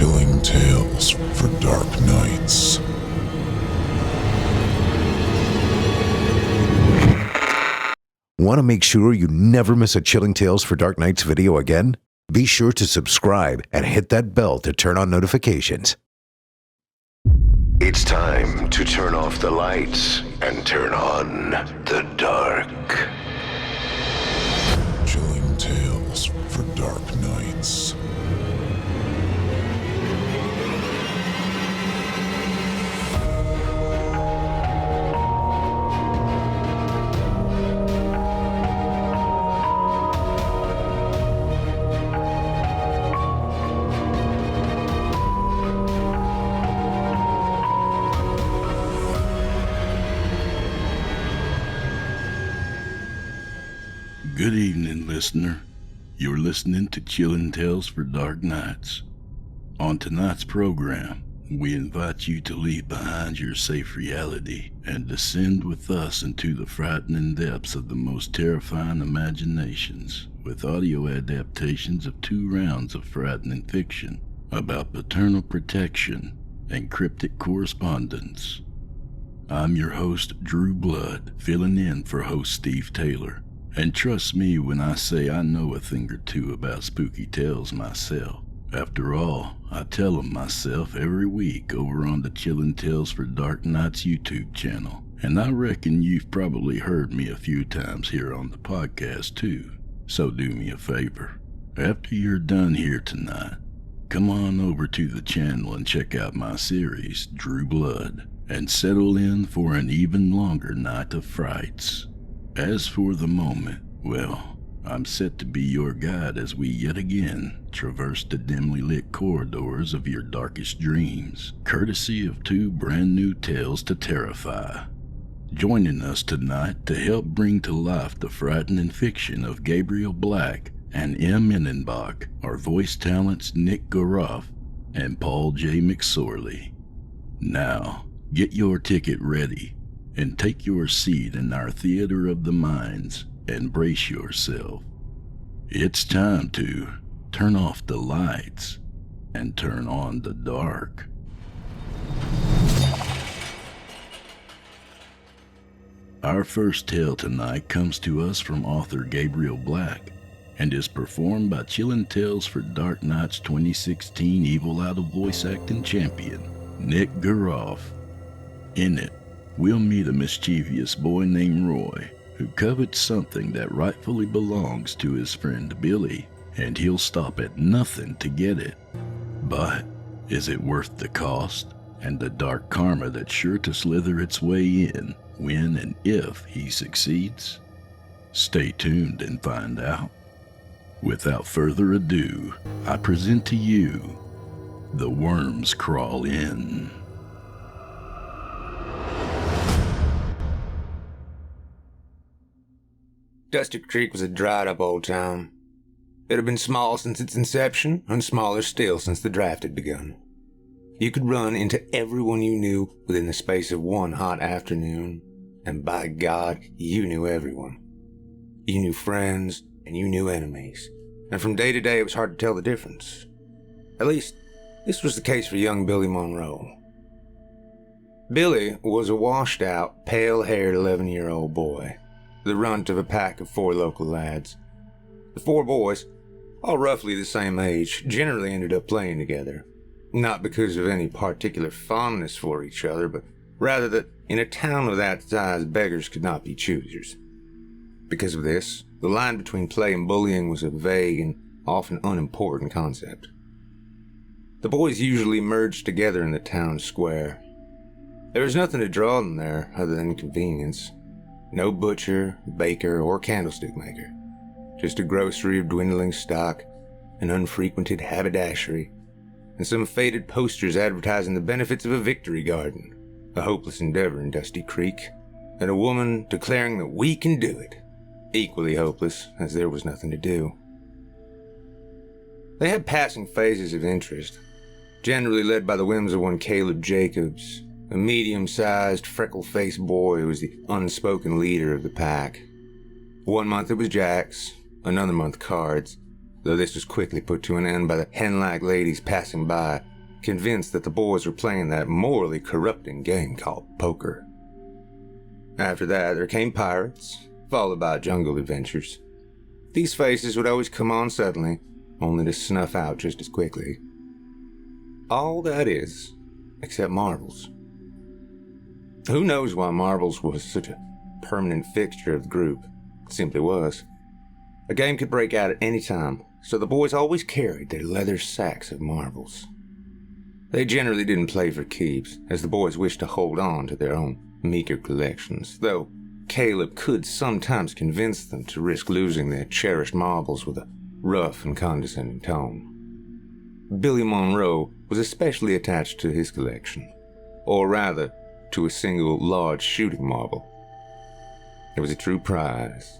Chilling tales for dark nights. Want to make sure you never miss a Chilling Tales for Dark Nights video again? Be sure to subscribe and hit that bell to turn on notifications. It's time to turn off the lights and turn on the dark. Chilling tales for dark nights. Good evening, listener. You're listening to Chillin' Tales for Dark Nights. On tonight's program, we invite you to leave behind your safe reality and descend with us into the frightening depths of the most terrifying imaginations with audio adaptations of 2 rounds of frightening fiction about paternal protection and cryptic correspondence. I'm your host, Drew Blood, filling in for host Steve Taylor. And trust me when I say I know a thing or two about spooky tales myself. After all, I tell them myself every week over on the Chillin' Tales for Dark Nights YouTube channel. And I reckon you've probably heard me a few times here on the podcast too. So do me a favor. After you're done here tonight, come on over to the channel and check out my series, Drew Blood, and settle in for an even longer night of frights. As for the moment, well, I'm set to be your guide as we yet again traverse the dimly lit corridors of your darkest dreams, courtesy of 2 brand new tales to terrify. Joining us tonight to help bring to life the frightening fiction of Gabriel Black and M. Ennenbach are voice talents Nick Goroff and Paul J. McSorley. Now, get your ticket ready and take your seat in our theater of the minds and brace yourself. It's time to turn off the lights and turn on the dark. Our first tale tonight comes to us from author Gabriel Black and is performed by Chillin' Tales for Dark Nights 2016 Evil Out of Voice Acting Champion, Nick Goroff. In it, we'll meet a mischievous boy named Roy who covets something that rightfully belongs to his friend Billy, and he'll stop at nothing to get it. But is it worth the cost and the dark karma that's sure to slither its way in when and if he succeeds? Stay tuned and find out. Without further ado, I present to you The Worms Crawl In. Dusty Creek was a dried-up old town. It had been small since its inception, and smaller still since the draft had begun. You could run into everyone you knew within the space of one hot afternoon, and by God, you knew everyone. You knew friends, and you knew enemies, and from day to day it was hard to tell the difference. At least, this was the case for young Billy Monroe. Billy was a washed-out, pale-haired 11-year-old boy, the runt of a pack of 4 local lads. The 4 boys, all roughly the same age, generally ended up playing together. Not because of any particular fondness for each other, but rather that in a town of that size, beggars could not be choosers. Because of this, the line between play and bullying was a vague and often unimportant concept. The boys usually merged together in the town square. There was nothing to draw them there other than convenience. No butcher, baker, or candlestick maker. Just a grocery of dwindling stock, an unfrequented haberdashery, and some faded posters advertising the benefits of a victory garden, a hopeless endeavor in Dusty Creek, and a woman declaring that we can do it, equally hopeless as there was nothing to do. They had passing phases of interest, generally led by the whims of one Caleb Jacobs, a medium-sized, freckle-faced boy who was the unspoken leader of the pack. One month it was jacks, another month cards, though this was quickly put to an end by the hen-like ladies passing by convinced that the boys were playing that morally corrupting game called poker. After that, there came pirates, followed by jungle adventures. These faces would always come on suddenly, only to snuff out just as quickly. All that is, except marbles. Who knows why marbles was such a permanent fixture of the group? It simply was. A game could break out at any time, so the boys always carried their leather sacks of marbles. They generally didn't play for keeps, as the boys wished to hold on to their own meager collections, though Caleb could sometimes convince them to risk losing their cherished marbles with a rough and condescending tone. Billy Monroe was especially attached to his collection, or rather, to a single large shooting marble. It was a true prize,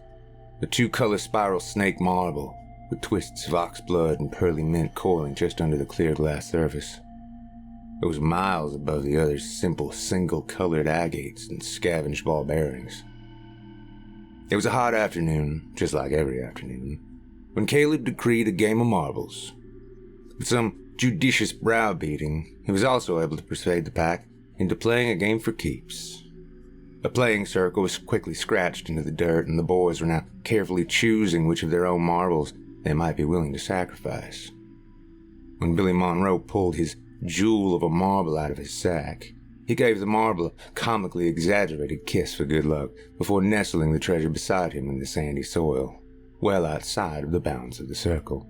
a two-color spiral snake marble with twists of oxblood and pearly mint coiling just under the clear glass surface. It was miles above the other simple single-colored agates and scavenged ball bearings. It was a hot afternoon, just like every afternoon, when Caleb decreed a game of marbles. With some judicious browbeating, he was also able to persuade the pack into playing a game for keeps. A playing circle was quickly scratched into the dirt, and the boys were now carefully choosing which of their own marbles they might be willing to sacrifice. When Billy Monroe pulled his jewel of a marble out of his sack, he gave the marble a comically exaggerated kiss for good luck before nestling the treasure beside him in the sandy soil, well outside of the bounds of the circle.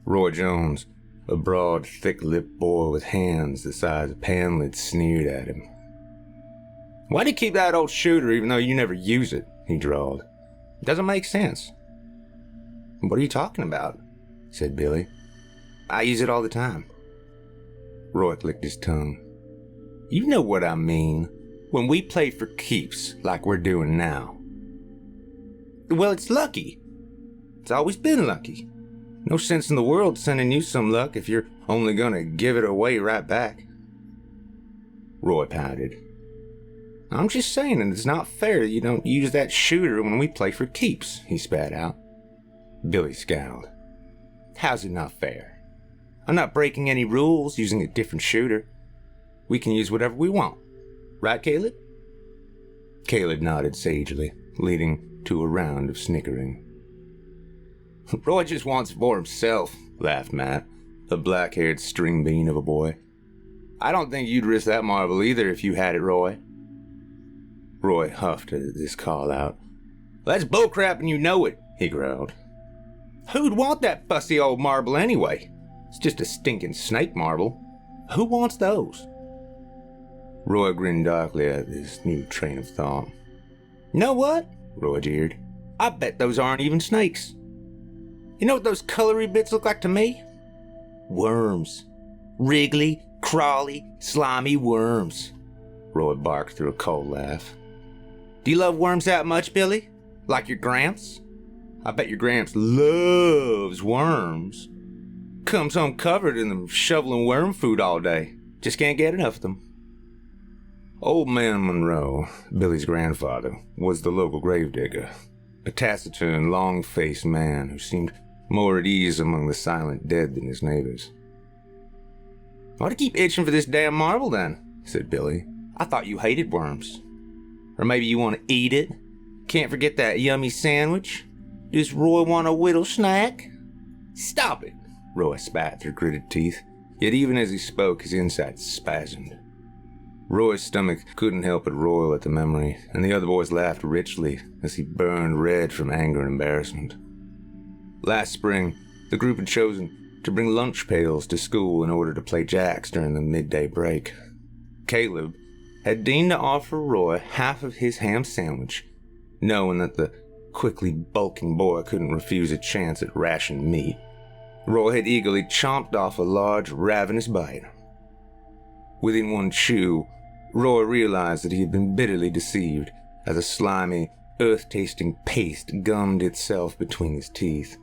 Roy Jones, a broad, thick-lipped boy with hands the size of pan lids, sneered at him. "Why do you keep that old shooter even though you never use it?" he drawled. "It doesn't make sense." "What are you talking about?" said Billy. "I use it all the time." Roy licked his tongue. "You know what I mean, when we play for keeps like we're doing now." "Well, it's lucky. It's always been lucky. No sense in the world sending you some luck if you're only gonna give it away right back." Roy pouted. "I'm just saying that it's not fair that you don't use that shooter when we play for keeps," he spat out. Billy scowled. "How's it not fair? I'm not breaking any rules using a different shooter. We can use whatever we want. Right, Caleb?" Caleb nodded sagely, leading to a round of snickering. "Roy just wants it for himself," laughed Matt, a black-haired string bean of a boy. "I don't think you'd risk that marble either if you had it, Roy." Roy huffed at this call-out. "That's bullcrap and you know it," he growled. "Who'd want that fussy old marble anyway? It's just a stinking snake marble. Who wants those?" Roy grinned darkly at this new train of thought. "Know what?" Roy jeered. "I bet those aren't even snakes. You know what those colory bits look like to me? Worms. Wriggly, crawly, slimy worms." Roy barked through a cold laugh. "Do you love worms that much, Billy? Like your Gramps? I bet your Gramps loves worms. Comes home covered in them, shoveling worm food all day. Just can't get enough of them." Old Man Monroe, Billy's grandfather, was the local gravedigger, a taciturn, long-faced man who seemed more at ease among the silent dead than his neighbors. "Why do you keep itching for this damn marble then?" said Billy. "I thought you hated worms. Or maybe you want to eat it? Can't forget that yummy sandwich? Does Roy want a whittle snack?" "Stop it!" Roy spat through gritted teeth, yet even as he spoke, his insides spasmed. Roy's stomach couldn't help but roil at the memory, and the other boys laughed richly as he burned red from anger and embarrassment. Last spring, the group had chosen to bring lunch pails to school in order to play jacks during the midday break. Caleb had deigned to offer Roy half of his ham sandwich, knowing that the quickly bulking boy couldn't refuse a chance at rationed meat. Roy had eagerly chomped off a large, ravenous bite. Within one chew, Roy realized that he had been bitterly deceived as a slimy, earth-tasting paste gummed itself between his teeth.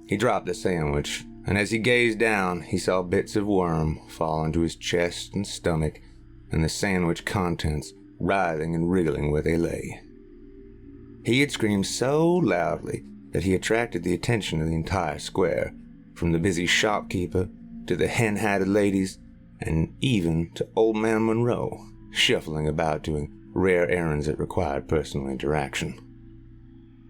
He dropped the sandwich, and as he gazed down, he saw bits of worm fall onto his chest and stomach, and the sandwich contents writhing and wriggling where they lay. He had screamed so loudly that he attracted the attention of the entire square, from the busy shopkeeper to the hen-hatted ladies, and even to old man Monroe, shuffling about doing rare errands that required personal interaction.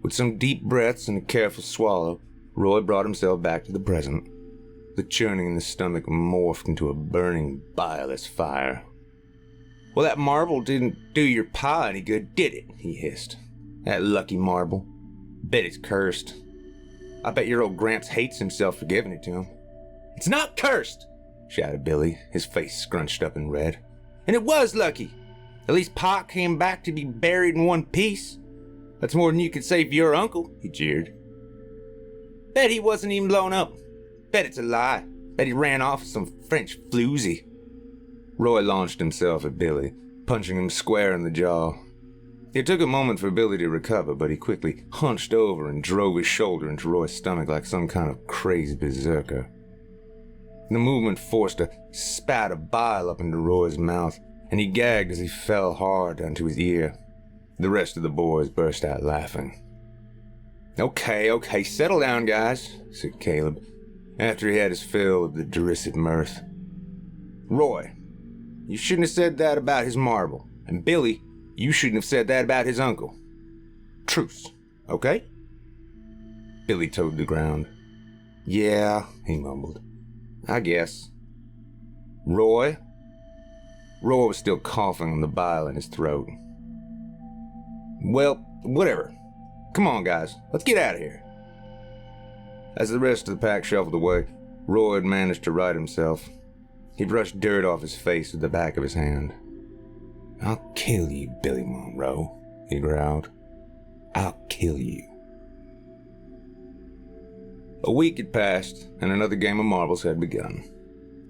With some deep breaths and a careful swallow, Roy brought himself back to the present. The churning in the stomach morphed into a burning, bileless fire. "Well, that marble didn't do your pa any good, did it?" he hissed. "That lucky marble. Bet it's cursed. I bet your old Gramps hates himself for giving it to him." "It's not cursed!" shouted Billy, his face scrunched up in red. "And it was lucky. At least Pa came back to be buried in one piece. That's more than you could say for your uncle," he jeered. "Bet he wasn't even blown up. Bet it's a lie. Bet he ran off with some French floozy." Roy launched himself at Billy, punching him square in the jaw. It took a moment for Billy to recover, but he quickly hunched over and drove his shoulder into Roy's stomach like some kind of crazy berserker. The movement forced a spat of bile up into Roy's mouth, and he gagged as he fell hard onto his ear. The rest of the boys burst out laughing. Okay, settle down, guys," said Caleb, after he had his fill of the derisive mirth. "Roy, you shouldn't have said that about his marble, and Billy, you shouldn't have said that about his uncle. Truce, okay?" Billy toed the ground. "Yeah," he mumbled. "I guess." "Roy?" Roy was still coughing on the bile in his throat. "Well, whatever. Come on, guys, let's get out of here." As the rest of the pack shuffled away, Roy had managed to right himself. He brushed dirt off his face with the back of his hand. "I'll kill you, Billy Monroe," he growled. "I'll kill you." A week had passed, and another game of marbles had begun.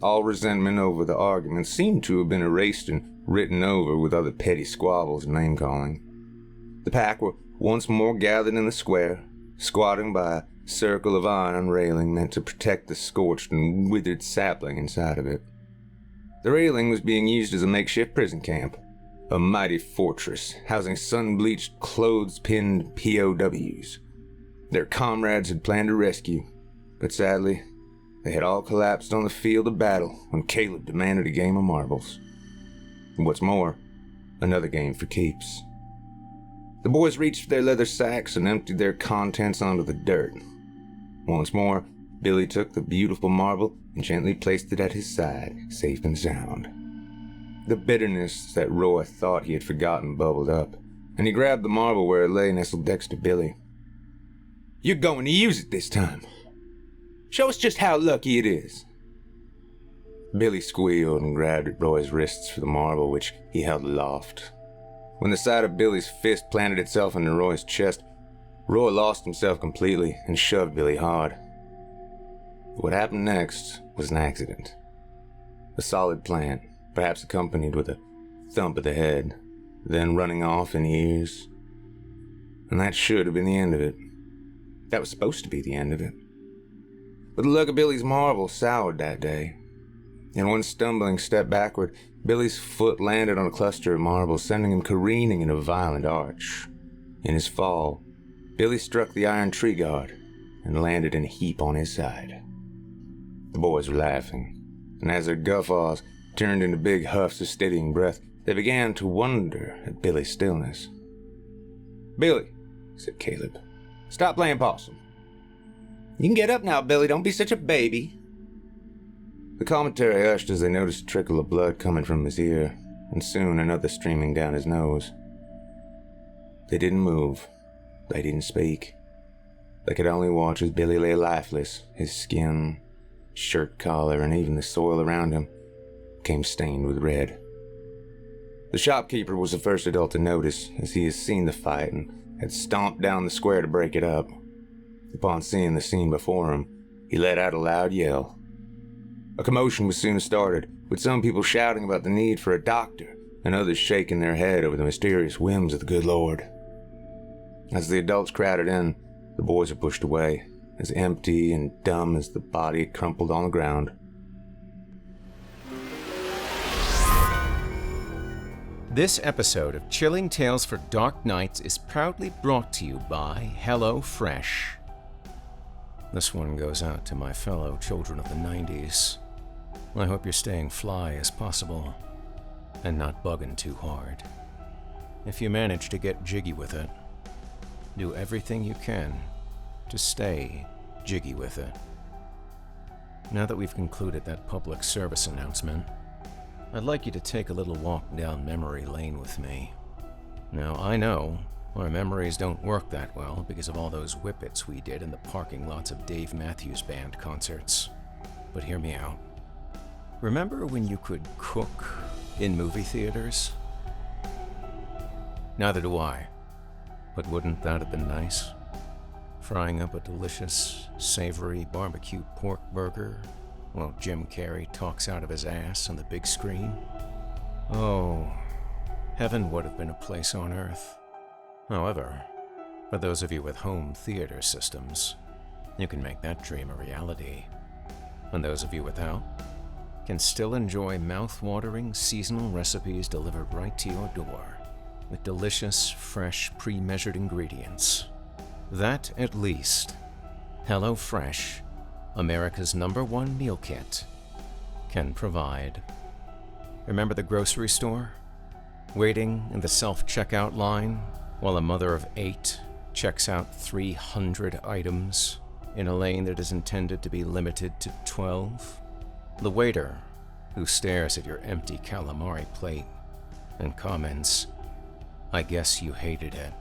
All resentment over the argument seemed to have been erased and written over with other petty squabbles and name-calling. The pack were once more gathered in the square, squatting by a circle of iron railing meant to protect the scorched and withered sapling inside of it. The railing was being used as a makeshift prison camp, a mighty fortress housing sun-bleached, clothes-pinned POWs. Their comrades had planned a rescue, but sadly, they had all collapsed on the field of battle when Caleb demanded a game of marbles. And what's more, another game for keeps. The boys reached for their leather sacks and emptied their contents onto the dirt. Once more, Billy took the beautiful marble and gently placed it at his side, safe and sound. The bitterness that Roy thought he had forgotten bubbled up, and he grabbed the marble where it lay nestled next to Billy. "You're going to use it this time. Show us just how lucky it is." Billy squealed and grabbed at Roy's wrists for the marble, which he held aloft. When the side of Billy's fist planted itself into Roy's chest, Roy lost himself completely and shoved Billy hard. What happened next was an accident. A solid plant, perhaps accompanied with a thump of the head, then running off in ears. And that should have been the end of it. That was supposed to be the end of it. But the luck of Billy's marble soured that day. In one stumbling step backward, Billy's foot landed on a cluster of marbles, sending him careening in a violent arch. In his fall, Billy struck the iron tree guard and landed in a heap on his side. The boys were laughing, and as their guffaws turned into big huffs of steadying breath, they began to wonder at Billy's stillness. "Billy," said Caleb, "stop playing possum." "You can get up now, Billy. Don't be such a baby." The commentary hushed as they noticed a trickle of blood coming from his ear, and soon another streaming down his nose. They didn't move. They didn't speak. They could only watch as Billy lay lifeless, his skin, shirt collar, and even the soil around him became stained with red. The shopkeeper was the first adult to notice, as he had seen the fight and had stomped down the square to break it up. Upon seeing the scene before him, he let out a loud yell. A commotion was soon started, with some people shouting about the need for a doctor, and others shaking their head over the mysterious whims of the good Lord. As the adults crowded in, the boys were pushed away, as empty and dumb as the body crumpled on the ground. This episode of Chilling Tales for Dark Nights is proudly brought to you by HelloFresh. This one goes out to my fellow children of the 90s. I hope you're staying fly as possible, and not bugging too hard. If you manage to get jiggy with it, do everything you can to stay jiggy with it. Now that we've concluded that public service announcement, I'd like you to take a little walk down memory lane with me. Now, I know our memories don't work that well because of all those whippets we did in the parking lots of Dave Matthews Band concerts. But hear me out. Remember when you could cook in movie theaters? Neither do I. But wouldn't that have been nice? Frying up a delicious, savory barbecue pork burger while Jim Carrey talks out of his ass on the big screen? Oh, heaven would have been a place on earth. However, for those of you with home theater systems, you can make that dream a reality. And those of you without can still enjoy mouth-watering seasonal recipes delivered right to your door with delicious, fresh, pre-measured ingredients. That, at least, HelloFresh, America's #1 meal kit, can provide. Remember the grocery store? Waiting in the self-checkout line while a mother of 8 checks out 300 items in a lane that is intended to be limited to 12? The waiter who stares at your empty calamari plate and comments, "I guess you hated it."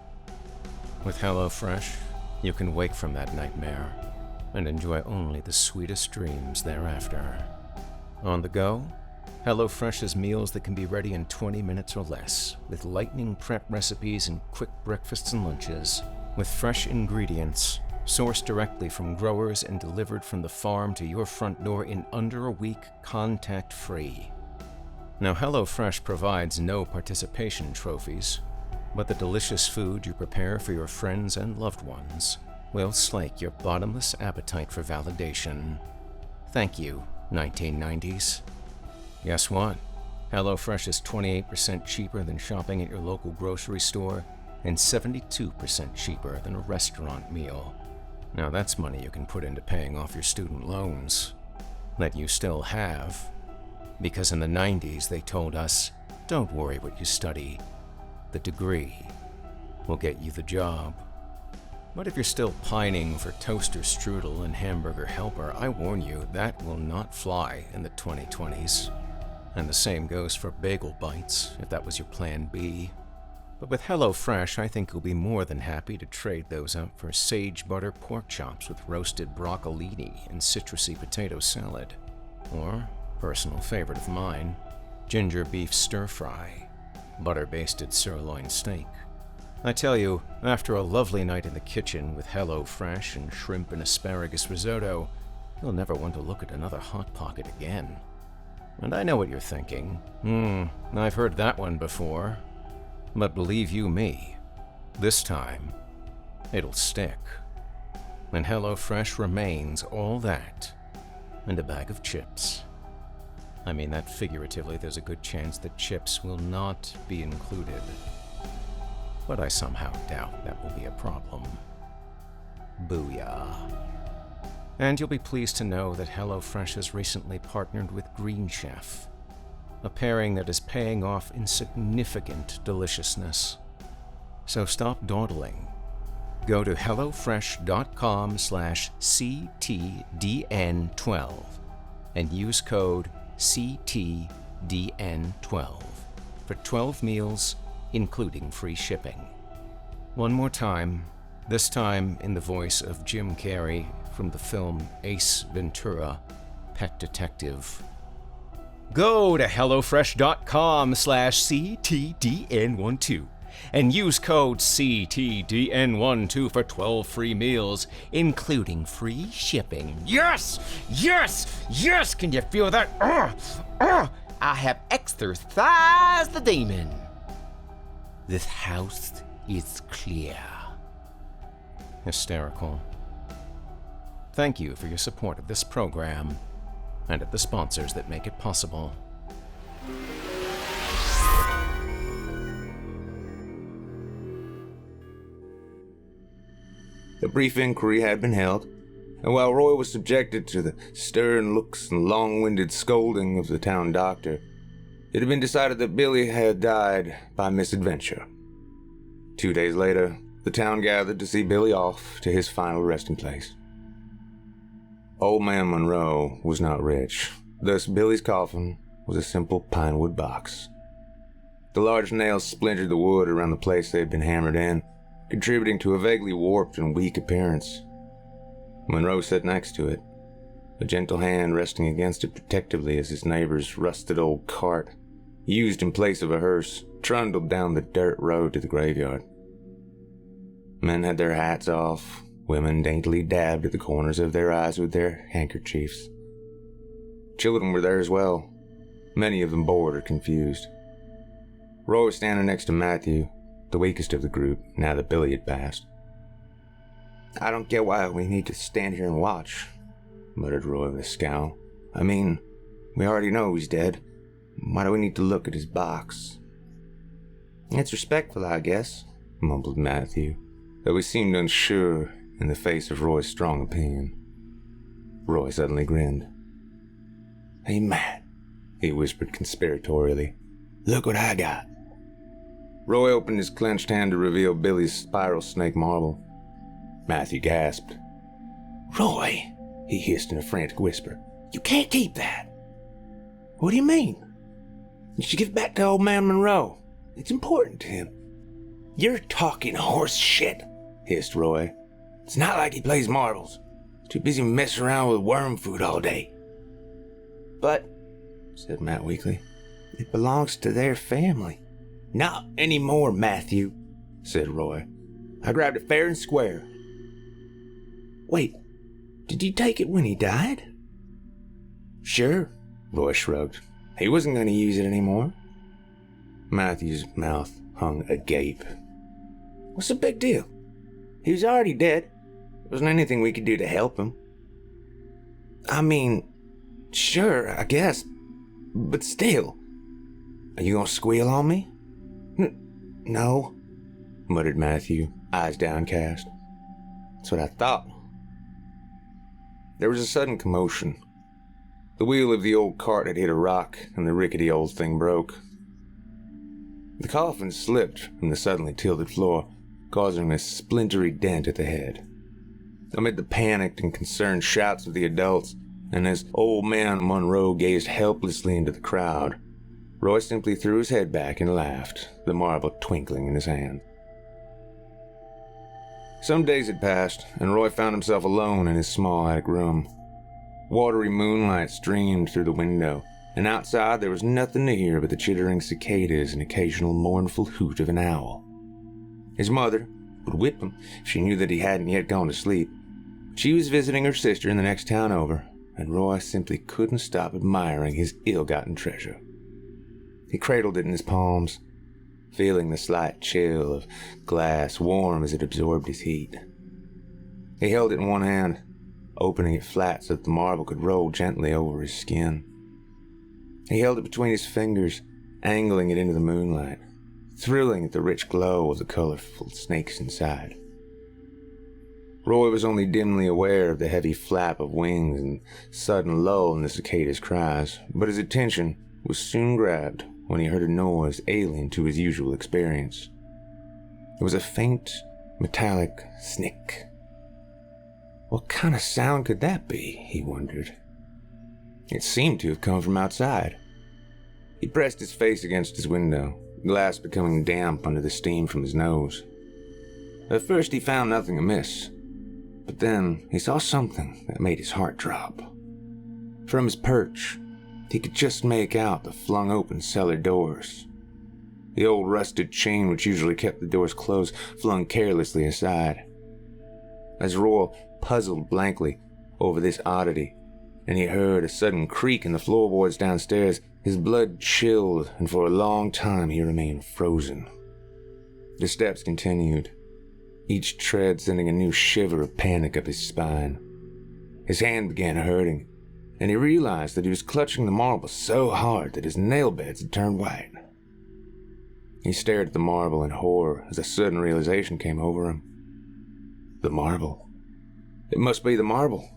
With HelloFresh, you can wake from that nightmare and enjoy only the sweetest dreams thereafter. On the go, HelloFresh has meals that can be ready in 20 minutes or less, with lightning prep recipes and quick breakfasts and lunches, with fresh ingredients sourced directly from growers and delivered from the farm to your front door in under a week, contact-free. Now, HelloFresh provides no participation trophies, but the delicious food you prepare for your friends and loved ones will slake your bottomless appetite for validation. Thank you, 1990s. Guess what? HelloFresh is 28% cheaper than shopping at your local grocery store and 72% cheaper than a restaurant meal. Now that's money you can put into paying off your student loans that you still have, because in the 90s they told us, don't worry what you study. The degree will get you the job. But if you're still pining for toaster strudel and hamburger helper, I warn you, that will not fly in the 2020s. And the same goes for bagel bites, if that was your plan B. But with HelloFresh, I think you'll be more than happy to trade those up for sage butter pork chops with roasted broccolini and citrusy potato salad. Or, personal favorite of mine, ginger beef stir-fry, butter-basted sirloin steak. I tell you, after a lovely night in the kitchen with HelloFresh and shrimp and asparagus risotto, you'll never want to look at another Hot Pocket again. And I know what you're thinking. I've heard that one before. But believe you me, this time, it'll stick. And HelloFresh remains all that and a bag of chips. I mean that figuratively, there's a good chance that chips will not be included. But I somehow doubt that will be a problem. Booyah. And you'll be pleased to know that HelloFresh has recently partnered with Green Chef, a pairing that is paying off in significant deliciousness. So stop dawdling. Go to hellofresh.com/ctdn12 and use code CTDN12 for 12 meals, including free shipping. One more time, this time in the voice of Jim Carrey from the film Ace Ventura, Pet Detective. Go to hellofresh.com/ctdn12 and use code CTDN12 for 12 free meals, including free shipping. Yes! Yes! Yes! Can you feel that? I have exorcised the demon. This house is clear. Hysterical. Thank you for your support of this program and of the sponsors that make it possible. A brief inquiry had been held, And while Roy was subjected to the stern looks and long-winded scolding of the town doctor, it had been decided that Billy had died by misadventure. 2 days later, the town gathered to see Billy off to his final resting place. Old Man Monroe was not rich, thus Billy's coffin was a simple pine wood box. The large nails splintered the wood around the place they had been hammered in, contributing to a vaguely warped and weak appearance. Monroe sat next to it, a gentle hand resting against it protectively as his neighbor's rusted old cart, used in place of a hearse, trundled down the dirt road to the graveyard. Men had their hats off, women daintily dabbed at the corners of their eyes with their handkerchiefs. Children were there as well, many of them bored or confused. Roy was standing next to Matthew, the weakest of the group, now that Billy had passed. "I don't get why we need to stand here and watch," muttered Roy with a scowl. "I mean, we already know he's dead. Why do we need to look at his box?" "It's respectful, I guess," mumbled Matthew, though he seemed unsure in the face of Roy's strong opinion. Roy suddenly grinned. "Hey, Matt," he whispered conspiratorially. "Look what I got." Roy opened his clenched hand to reveal Billy's spiral snake marble. Matthew gasped. "Roy," he hissed in a frantic whisper, "you can't keep that." "What do you mean?" "You should give it back to old man Monroe. It's important to him." "You're talking horse shit," hissed Roy. "It's not like he plays marbles. He's too busy messing around with worm food all day." "But," said Matt weakly, "it belongs to their family." "Not anymore, Matthew," said Roy. "I grabbed it fair and square." "Wait, did you take it when he died?" "Sure," Roy shrugged. "He wasn't going to use it anymore." Matthew's mouth hung agape. "What's the big deal? He was already dead. There wasn't anything we could do to help him." "I mean, sure, I guess, but still. Are you going to squeal on me?" No," muttered Matthew, eyes downcast. "That's what I thought." There was a sudden commotion. The wheel of the old cart had hit a rock, and the rickety old thing broke. The coffin slipped from the suddenly tilted floor, causing a splintery dent at the head. Amid the panicked and concerned shouts of the adults, and as old man Monroe gazed helplessly into the crowd, Roy simply threw his head back and laughed, the marble twinkling in his hand. Some days had passed, and Roy found himself alone in his small attic room. Watery moonlight streamed through the window, and outside there was nothing to hear but the chittering cicadas and occasional mournful hoot of an owl. His mother would whip him if she knew that he hadn't yet gone to sleep. She was visiting her sister in the next town over, and Roy simply couldn't stop admiring his ill-gotten treasure. He cradled it in his palms, feeling the slight chill of glass warm as it absorbed his heat. He held it in one hand, opening it flat so that the marble could roll gently over his skin. He held it between his fingers, angling it into the moonlight, thrilling at the rich glow of the colorful snakes inside. Roy was only dimly aware of the heavy flap of wings and sudden lull in the cicada's cries, but his attention was soon grabbed when he heard a noise alien to his usual experience. It was a faint, metallic snick. What kind of sound could that be, he wondered. It seemed to have come from outside. He pressed his face against his window, glass becoming damp under the steam from his nose. At first he found nothing amiss, but then he saw something that made his heart drop. From his perch, he could just make out the flung open cellar doors. The old rusted chain which usually kept the doors closed flung carelessly aside. As Roy puzzled blankly over this oddity, and he heard a sudden creak in the floorboards downstairs, his blood chilled, and for a long time he remained frozen. The steps continued, each tread sending a new shiver of panic up his spine. His hand began hurting, and he realized that he was clutching the marble so hard that his nail beds had turned white. He stared at the marble in horror as a sudden realization came over him. The marble. It must be the marble.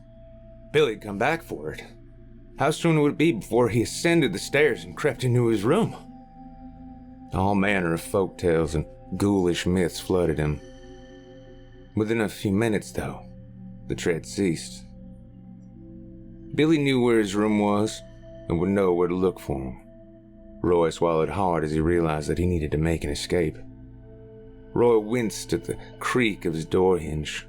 Billy'd come back for it. How soon would it be before he ascended the stairs and crept into his room? All manner of folk tales and ghoulish myths flooded him. Within a few minutes, though, the tread ceased. Billy knew where his room was and would know where to look for him. Roy swallowed hard as he realized that he needed to make an escape. Roy winced at the creak of his door hinge.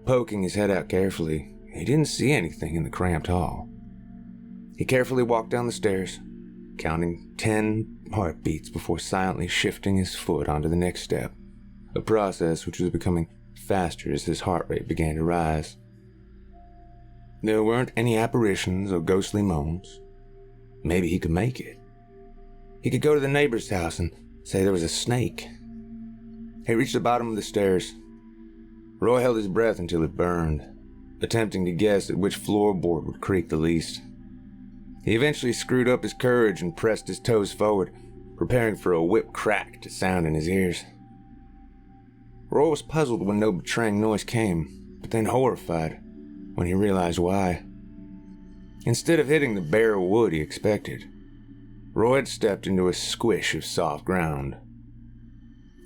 Poking his head out carefully, he didn't see anything in the cramped hall. He carefully walked down the stairs, counting 10 heartbeats before silently shifting his foot onto the next step, a process which was becoming faster as his heart rate began to rise. There weren't any apparitions or ghostly moans. Maybe he could make it. He could go to the neighbor's house and say there was a snake. He reached the bottom of the stairs. Roy held his breath until it burned, attempting to guess at which floorboard would creak the least. He eventually screwed up his courage and pressed his toes forward, preparing for a whip crack to sound in his ears. Roy was puzzled when no betraying noise came, but then horrified when he realized why. Instead of hitting the bare wood he expected, Roy had stepped into a squish of soft ground.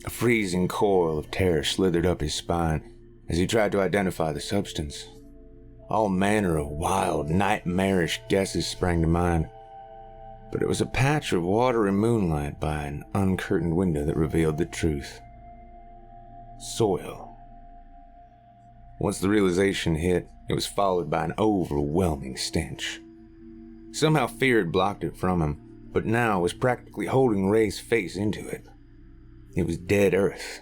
A freezing coil of terror slithered up his spine as he tried to identify the substance. All manner of wild, nightmarish guesses sprang to mind, but it was a patch of watery moonlight by an uncurtained window that revealed the truth. Soil. Once the realization hit, it was followed by an overwhelming stench. Somehow fear had blocked it from him, but now was practically holding Ray's face into it. It was dead earth,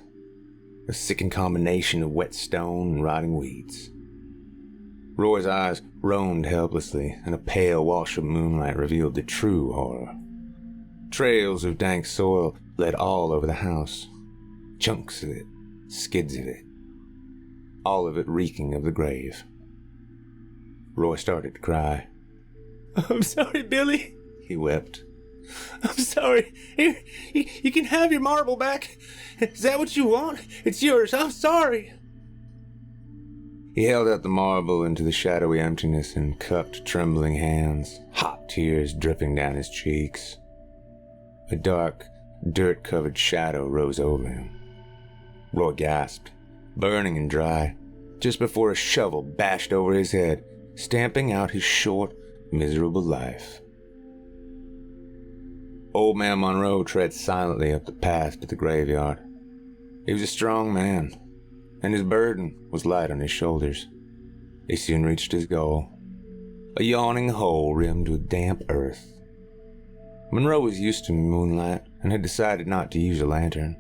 a sickened combination of wet stone and rotting weeds. Roy's eyes roamed helplessly, and a pale wash of moonlight revealed the true horror. Trails of dank soil led all over the house. Chunks of it, skids of it, all of it reeking of the grave. Roy started to cry. "I'm sorry, Billy," he wept. "I'm sorry. Here, you can have your marble back. Is that what you want? It's yours. I'm sorry." He held out the marble into the shadowy emptiness in cupped, trembling hands, hot tears dripping down his cheeks. A dark, dirt-covered shadow rose over him. Roy gasped, burning and dry, just before a shovel bashed over his head, stamping out his short, miserable life. Old Man Monroe tread silently up the path to the graveyard. He was a strong man, and his burden was light on his shoulders. He soon reached his goal, a yawning hole rimmed with damp earth. Monroe was used to moonlight and had decided not to use a lantern.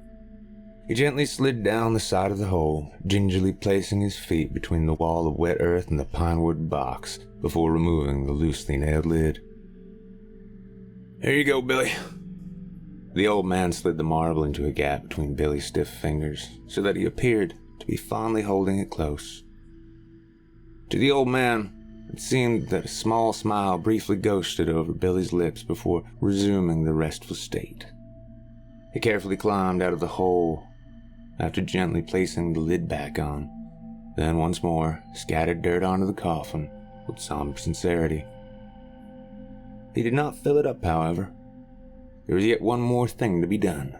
He gently slid down the side of the hole, gingerly placing his feet between the wall of wet earth and the pinewood box before removing the loosely nailed lid. "Here you go, Billy." The old man slid the marble into a gap between Billy's stiff fingers so that he appeared to be fondly holding it close. To the old man, it seemed that a small smile briefly ghosted over Billy's lips before resuming the restful state. He carefully climbed out of the hole after gently placing the lid back on, then once more scattered dirt onto the coffin with somber sincerity. He did not fill it up, however. There was yet one more thing to be done.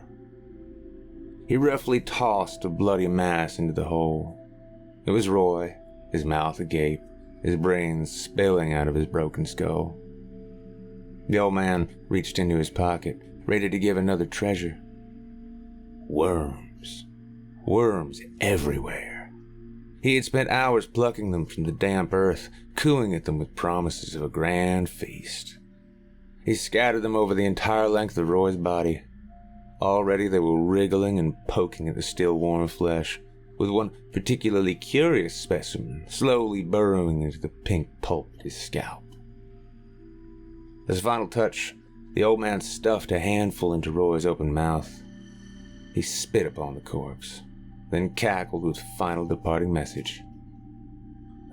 He roughly tossed a bloody mass into the hole. It was Roy, his mouth agape, his brains spilling out of his broken skull. The old man reached into his pocket, ready to give another treasure. Worms. Worms everywhere. He had spent hours plucking them from the damp earth, cooing at them with promises of a grand feast. He scattered them over the entire length of Roy's body. Already they were wriggling and poking at the still warm flesh, with one particularly curious specimen slowly burrowing into the pink pulp at his scalp. As a final touch, the old man stuffed a handful into Roy's open mouth. He spit upon the corpse, then cackled with a final departing message.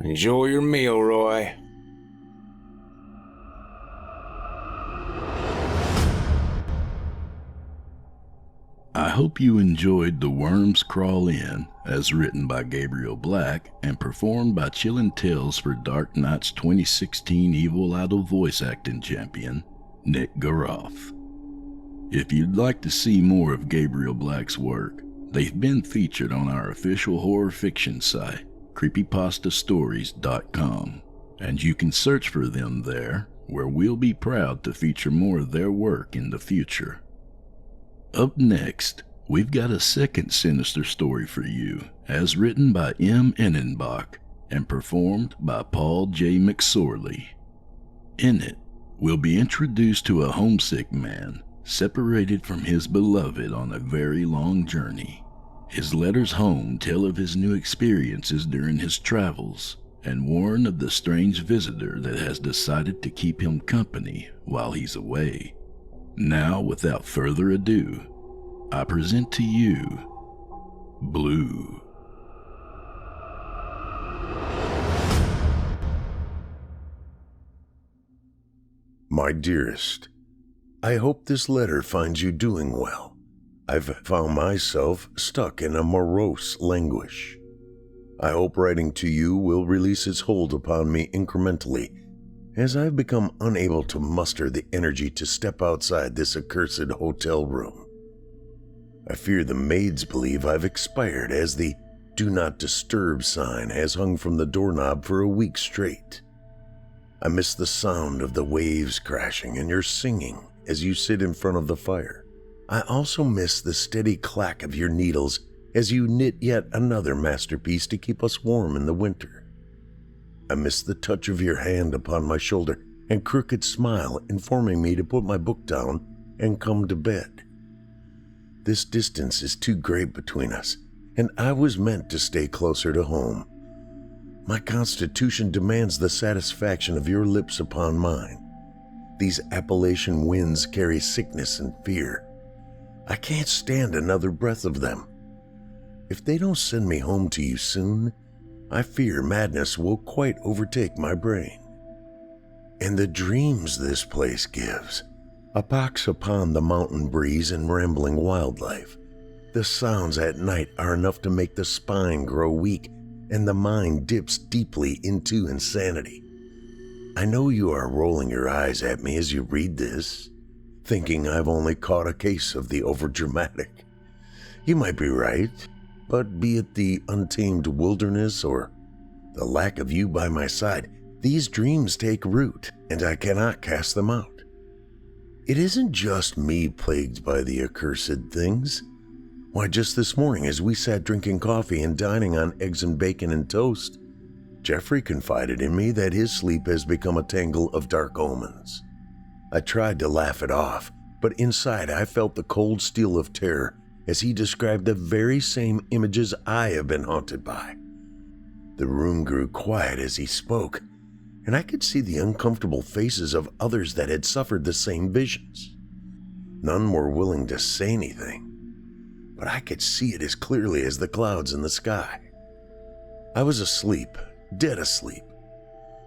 "Enjoy your meal, Roy." I hope you enjoyed The Worms Crawl In, as written by Gabriel Black and performed by Chillin' Tales for Dark Knight's 2016 Evil Idol voice acting champion, Nick Goroff. If you'd like to see more of Gabriel Black's work, they've been featured on our official horror fiction site, creepypastastories.com, and you can search for them there, where we'll be proud to feature more of their work in the future. Up next, we've got a second sinister story for you, as written by M. Ennenbach and performed by Paul J. McSorley. In it, we'll be introduced to a homesick man separated from his beloved on a very long journey. His letters home tell of his new experiences during his travels and warn of the strange visitor that has decided to keep him company while he's away. Now, without further ado, I present to you Blue. My dearest, I hope this letter finds you doing well. I've found myself stuck in a morose languish. I hope writing to you will release its hold upon me incrementally, as I've become unable to muster the energy to step outside this accursed hotel room. I fear the maids believe I've expired, as the "Do Not Disturb" sign has hung from the doorknob for a week straight. I miss the sound of the waves crashing and your singing as you sit in front of the fire. I also miss the steady clack of your needles as you knit yet another masterpiece to keep us warm in the winter. I miss the touch of your hand upon my shoulder and crooked smile informing me to put my book down and come to bed. This distance is too great between us, and I was meant to stay closer to home. My constitution demands the satisfaction of your lips upon mine. These Appalachian winds carry sickness and fear. I can't stand another breath of them. If they don't send me home to you soon, I fear madness will quite overtake my brain. And the dreams this place gives, a pox upon the mountain breeze and rambling wildlife. The sounds at night are enough to make the spine grow weak and the mind dips deeply into insanity. I know you are rolling your eyes at me as you read this, thinking I've only caught a case of the overdramatic. You might be right, but be it the untamed wilderness or the lack of you by my side, these dreams take root, and I cannot cast them out. It isn't just me plagued by the accursed things. Why, just this morning as we sat drinking coffee and dining on eggs and bacon and toast, Jeffrey confided in me that his sleep has become a tangle of dark omens. I tried to laugh it off, but inside I felt the cold steel of terror as he described the very same images I have been haunted by. The room grew quiet as he spoke, and I could see the uncomfortable faces of others that had suffered the same visions. None were willing to say anything, but I could see it as clearly as the clouds in the sky. I was asleep, dead asleep.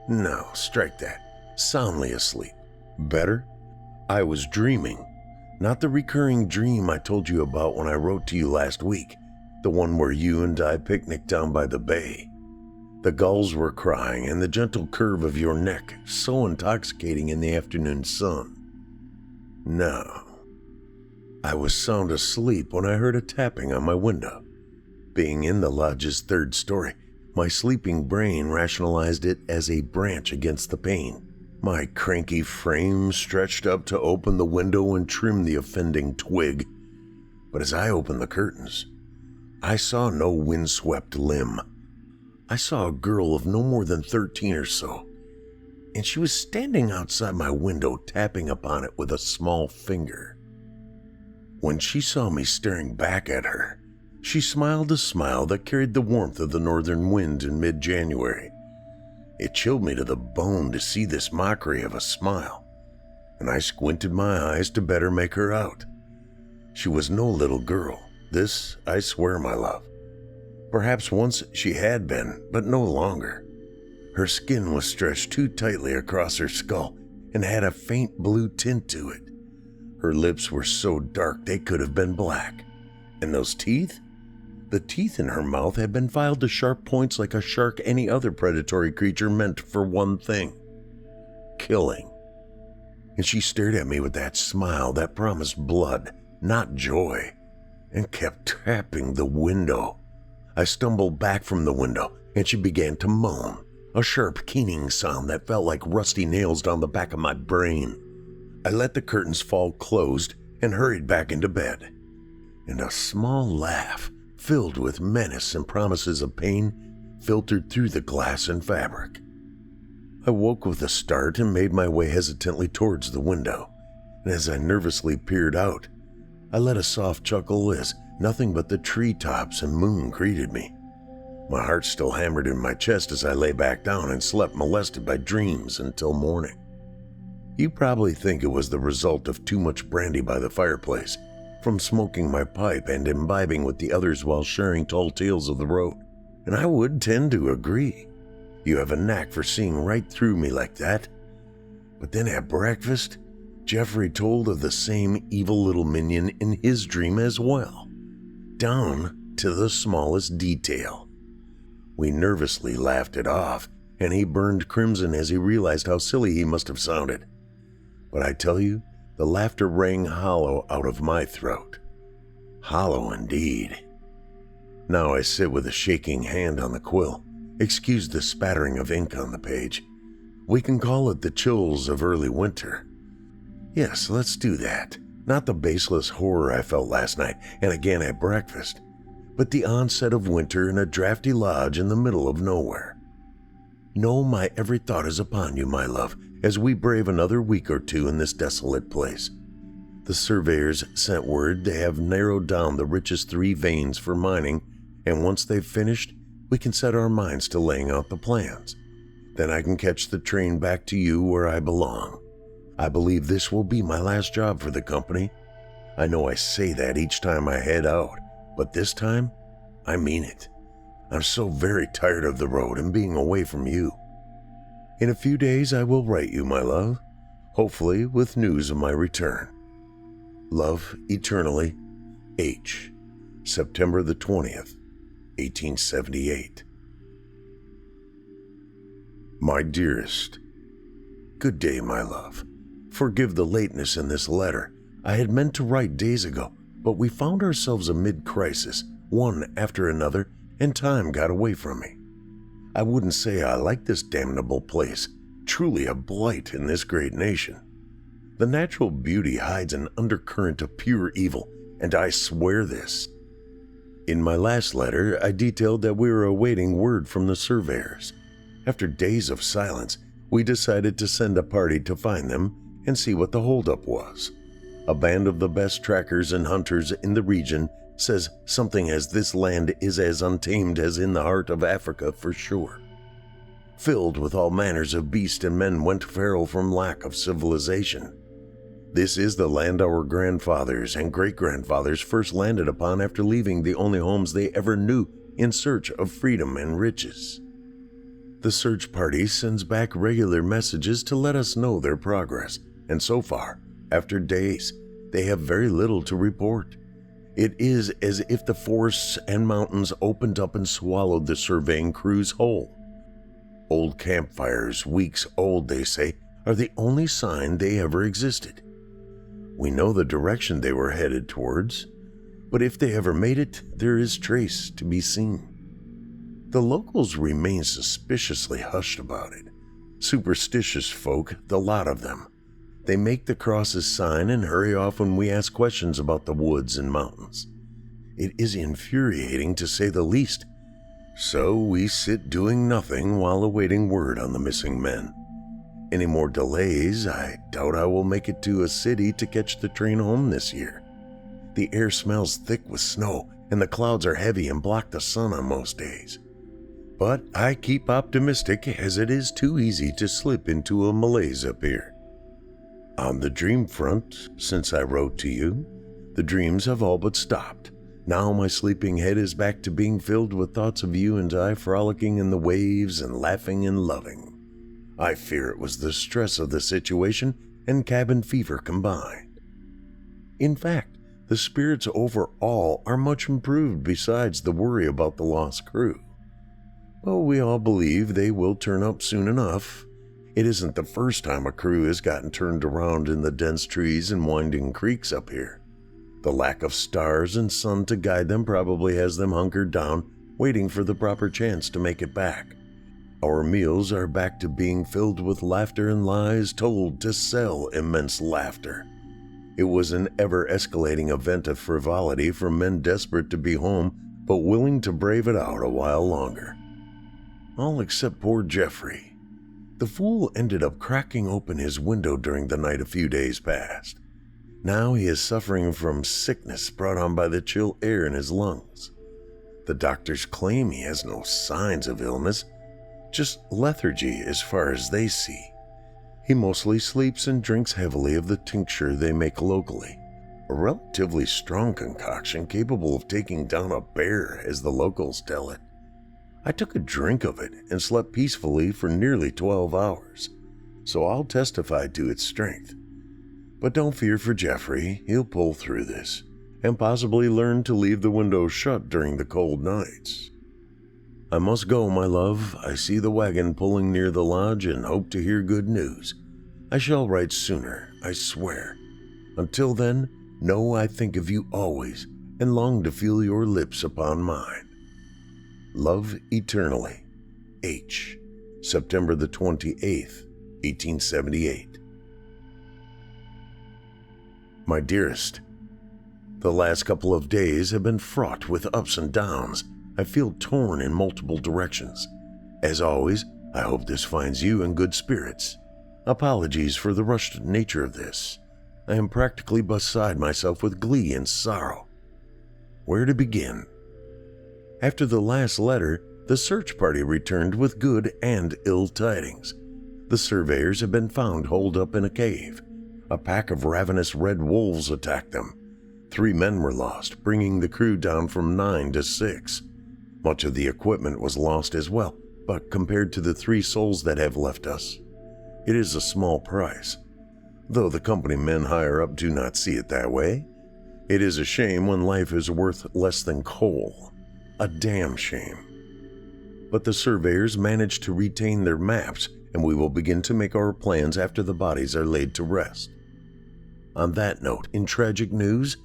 No, strike that. Soundly asleep. Better? I was dreaming. Not the recurring dream I told you about when I wrote to you last week, the one where you and I picnicked down by the bay. The gulls were crying and the gentle curve of your neck so intoxicating in the afternoon sun. No. I was sound asleep when I heard a tapping on my window. Being in the lodge's third story, my sleeping brain rationalized it as a branch against the pane. My cranky frame stretched up to open the window and trim the offending twig. But as I opened the curtains, I saw no windswept limb. I saw a girl of no more than 13 or so, and she was standing outside my window tapping upon it with a small finger. When she saw me staring back at her, she smiled a smile that carried the warmth of the northern wind in mid-January. It chilled me to the bone to see this mockery of a smile, and I squinted my eyes to better make her out. She was no little girl, this I swear, my love. Perhaps once she had been, but no longer. Her skin was stretched too tightly across her skull and had a faint blue tint to it. Her lips were so dark they could have been black. And those teeth? The teeth in her mouth had been filed to sharp points like a shark any other predatory creature meant for one thing: killing. And she stared at me with that smile that promised blood, not joy, and kept tapping the window. I stumbled back from the window, and she began to moan, a sharp keening sound that felt like rusty nails down the back of my brain. I let the curtains fall closed and hurried back into bed. And a small laugh, filled with menace and promises of pain, filtered through the glass and fabric. I woke with a start and made my way hesitantly towards the window, and as I nervously peered out, I let a soft chuckle as nothing but the treetops and moon greeted me. My heart still hammered in my chest as I lay back down and slept molested by dreams until morning. You probably think it was the result of too much brandy by the fireplace, from smoking my pipe and imbibing with the others while sharing tall tales of the road, and I would tend to agree. You have a knack for seeing right through me like that. But then at breakfast, Jeffrey told of the same evil little minion in his dream as well, down to the smallest detail. We nervously laughed it off, and he burned crimson as he realized how silly he must have sounded. But I tell you, the laughter rang hollow out of my throat. Hollow indeed. Now I sit with a shaking hand on the quill. Excuse the spattering of ink on the page. We can call it the chills of early winter. Yes, let's do that. Not the baseless horror I felt last night and again at breakfast, but the onset of winter in a drafty lodge in the middle of nowhere. Know my every thought is upon you, my love, as we brave another week or two in this desolate place. The surveyors sent word they have narrowed down the richest 3 veins for mining, and once they've finished, we can set our minds to laying out the plans. Then I can catch the train back to you where I belong. I believe this will be my last job for the company. I know I say that each time I head out, but this time, I mean it. I'm so very tired of the road and being away from you. In a few days I will write you, my love, hopefully with news of my return. Love eternally, H. September the 20th, 1878. My dearest, good day, my love. Forgive the lateness in this letter. I had meant to write days ago, but we found ourselves amid crisis, one after another, and time got away from me. I wouldn't say I like this damnable place, truly a blight in this great nation. The natural beauty hides an undercurrent of pure evil, and I swear this. In my last letter, I detailed that we were awaiting word from the surveyors. After days of silence, we decided to send a party to find them and see what the holdup was. A band of the best trackers and hunters in the region says something as this land is as untamed as in the heart of Africa for sure. Filled with all manners of beast and men went feral from lack of civilization. This is the land our grandfathers and great-grandfathers first landed upon after leaving the only homes they ever knew in search of freedom and riches. The search party sends back regular messages to let us know their progress, and so far, after days, they have very little to report. It is as if the forests and mountains opened up and swallowed the surveying crews whole. Old campfires, weeks old, they say, are the only sign they ever existed. We know the direction they were headed towards, but if they ever made it, there is trace to be seen. The locals remain suspiciously hushed about it. Superstitious folk, the lot of them. They make the crosses sign and hurry off when we ask questions about the woods and mountains. It is infuriating to say the least. So we sit doing nothing while awaiting word on the missing men. Any more delays, I doubt I will make it to a city to catch the train home this year. The air smells thick with snow, and the clouds are heavy and block the sun on most days. But I keep optimistic, as it is too easy to slip into a malaise up here. On the dream front, since I wrote to you, the dreams have all but stopped. Now my sleeping head is back to being filled with thoughts of you and I frolicking in the waves and laughing and loving. I fear it was the stress of the situation and cabin fever combined. In fact, The spirits overall are much improved besides the worry about the lost crew. Well, we all believe they will turn up soon enough. It isn't the first time a crew has gotten turned around in the dense trees and winding creeks up here. The lack of stars and sun to guide them probably has them hunkered down, waiting for the proper chance to make it back. Our meals are back to being filled with laughter and lies told to sell immense laughter. It was an ever-escalating event of frivolity from men desperate to be home, but willing to brave it out a while longer. All except poor Jeffrey. The fool ended up cracking open his window during the night a few days past. Now he is suffering from sickness brought on by the chill air in his lungs. The doctors claim he has no signs of illness, just lethargy as far as they see. He mostly sleeps and drinks heavily of the tincture they make locally, a relatively strong concoction capable of taking down a bear, as the locals tell it. I took a drink of it and slept peacefully for nearly 12 hours, so I'll testify to its strength. But don't fear for Jeffrey, he'll pull through this, and possibly learn to leave the windows shut during the cold nights. I must go, my love. I see the wagon pulling near the lodge and hope to hear good news. I shall write sooner, I swear. Until then, know I think of you always and long to feel your lips upon mine. Love eternally. H. September the 28th, 1878. My dearest, the last couple of days have been fraught with ups and downs. I feel torn in multiple directions. As always, I hope this finds you in good spirits. Apologies for the rushed nature of this. I am practically beside myself with glee and sorrow. Where to begin? After the last letter, the search party returned with good and ill tidings. The surveyors have been found holed up in a cave. A pack of ravenous red wolves attacked them. 3 men were lost, bringing the crew down from 9 to 6. Much of the equipment was lost as well, but compared to the 3 souls that have left us, it is a small price. Though the company men higher up do not see it that way. It is a shame when life is worth less than coal. A damn shame. But the surveyors managed to retain their maps, and we will begin to make our plans after the bodies are laid to rest. On that note, in tragic news,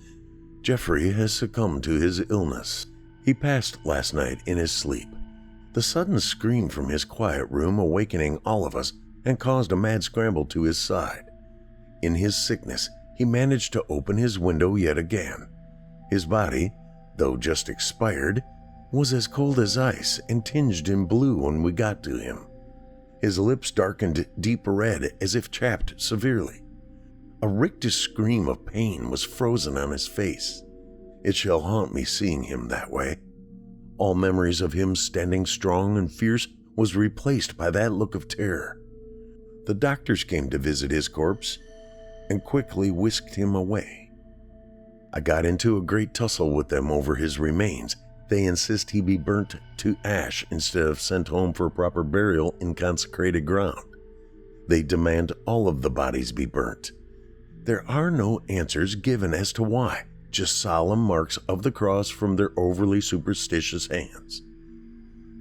Jeffrey has succumbed to his illness. He passed last night in his sleep. The sudden scream from his quiet room awakening all of us and caused a mad scramble to his side. In his sickness, he managed to open his window yet again. His body, though just expired, was as cold as ice and tinged in blue when we got to him. His lips darkened deep red as if chapped severely. A rictus scream of pain was frozen on his face. It shall haunt me seeing him that way. All memories of him standing strong and fierce was replaced by that look of terror. The doctors came to visit his corpse and quickly whisked him away. I got into a great tussle with them over his remains. They insist he be burnt to ash instead of sent home for proper burial in consecrated ground. They demand all of the bodies be burnt. There are no answers given as to why, just solemn marks of the cross from their overly superstitious hands.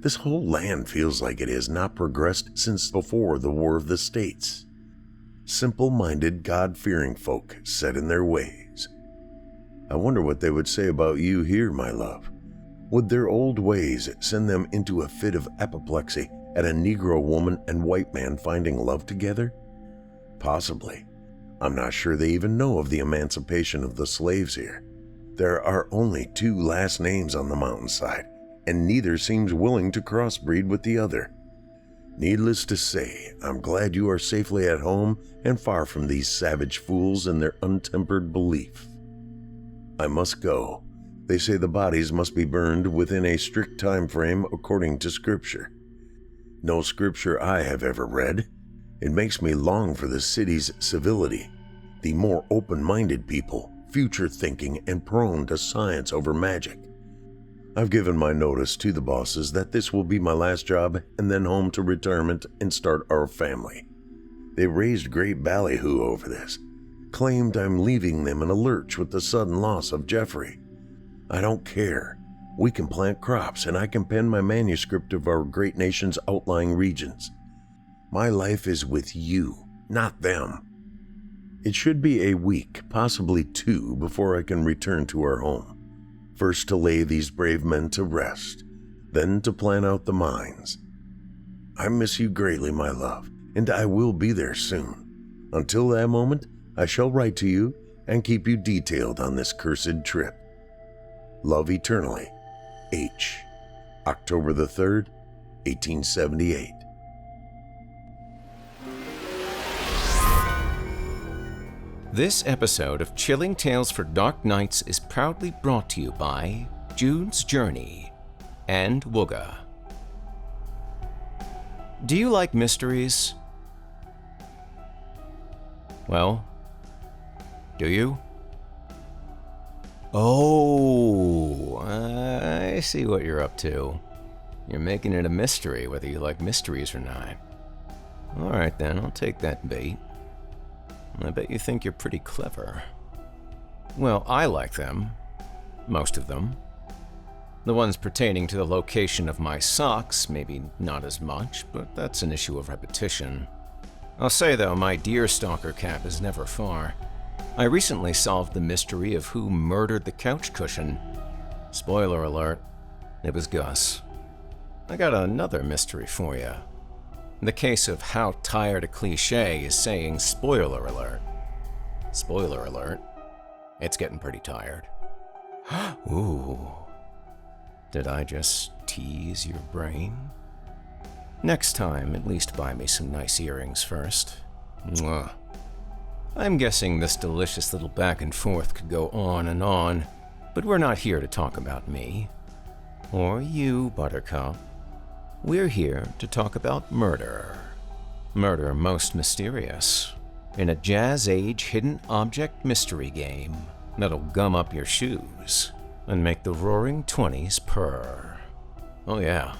This whole land feels like it has not progressed since before the War of the States. Simple-minded, God-fearing folk set in their ways. I wonder what they would say about you here, my love. Would their old ways send them into a fit of apoplexy at a Negro woman and white man finding love together? Possibly. I'm not sure they even know of the emancipation of the slaves here. There are only 2 last names on the mountainside, and neither seems willing to crossbreed with the other. Needless to say, I'm glad you are safely at home and far from these savage fools and their untempered belief. I must go. They say the bodies must be burned within a strict time frame according to Scripture. No Scripture I have ever read. It makes me long for the city's civility, the more open-minded people, future-thinking and prone to science over magic. I've given my notice to the bosses that this will be my last job and then home to retirement and start our family. They raised great ballyhoo over this. claimed I'm leaving them in a lurch with the sudden loss of Jeffrey. I don't care. We can plant crops and I can pen my manuscript of our great nation's outlying regions. My life is with you, not them. It should be a week, possibly 2, before I can return to our home. First to lay these brave men to rest, then to plan out the mines. I miss you greatly, my love, and I will be there soon. Until that moment, I shall write to you and keep you detailed on this cursed trip. Love eternally, H. October the 3rd, 1878. This episode of Chilling Tales for Dark Nights is proudly brought to you by June's Journey and Wooga. Do you like mysteries? Well, do you? Oh, I see what you're up to. You're making it a mystery whether you like mysteries or not. All right then, I'll take that bait. I bet you think you're pretty clever. Well, I like them. Most of them. The ones pertaining to the location of my socks, maybe not as much, but that's an issue of repetition. I'll say though, my deerstalker cap is never far. I recently solved the mystery of who murdered the couch cushion. Spoiler alert, it was Gus. I got another mystery for you. The case of how tired a cliché is saying spoiler alert. Spoiler alert, it's getting pretty tired. Ooh, did I just tease your brain? Next time, at least buy me some nice earrings first. Mwah. I'm guessing this delicious little back and forth could go on, but we're not here to talk about me. Or you, Buttercup. We're here to talk about murder. Murder most mysterious. In a Jazz Age hidden object mystery game that'll gum up your shoes and make the roaring 20s purr. Oh yeah,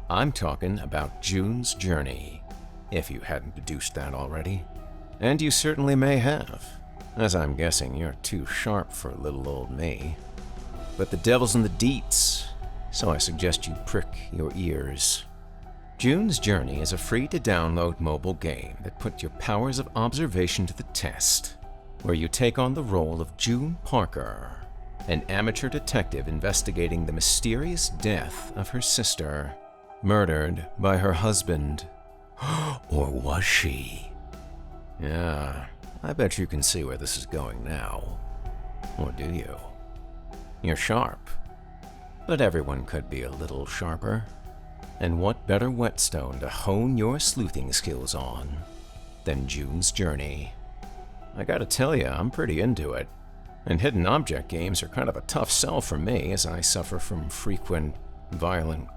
I'm talking about June's Journey, if you hadn't deduced that already. And you certainly may have, as I'm guessing you're too sharp for little old me. But the devil's in the deets, so I suggest you prick your ears. June's Journey is a free-to-download mobile game that puts your powers of observation to the test, where you take on the role of June Parker, an amateur detective investigating the mysterious death of her sister, murdered by her husband. Or was she? Yeah, I bet you can see where this is going now. Or do you? You're sharp, but everyone could be a little sharper. And what better whetstone to hone your sleuthing skills on than June's Journey? I gotta tell you, I'm pretty into it. And hidden object games are kind of a tough sell for me, as I suffer from frequent, violent,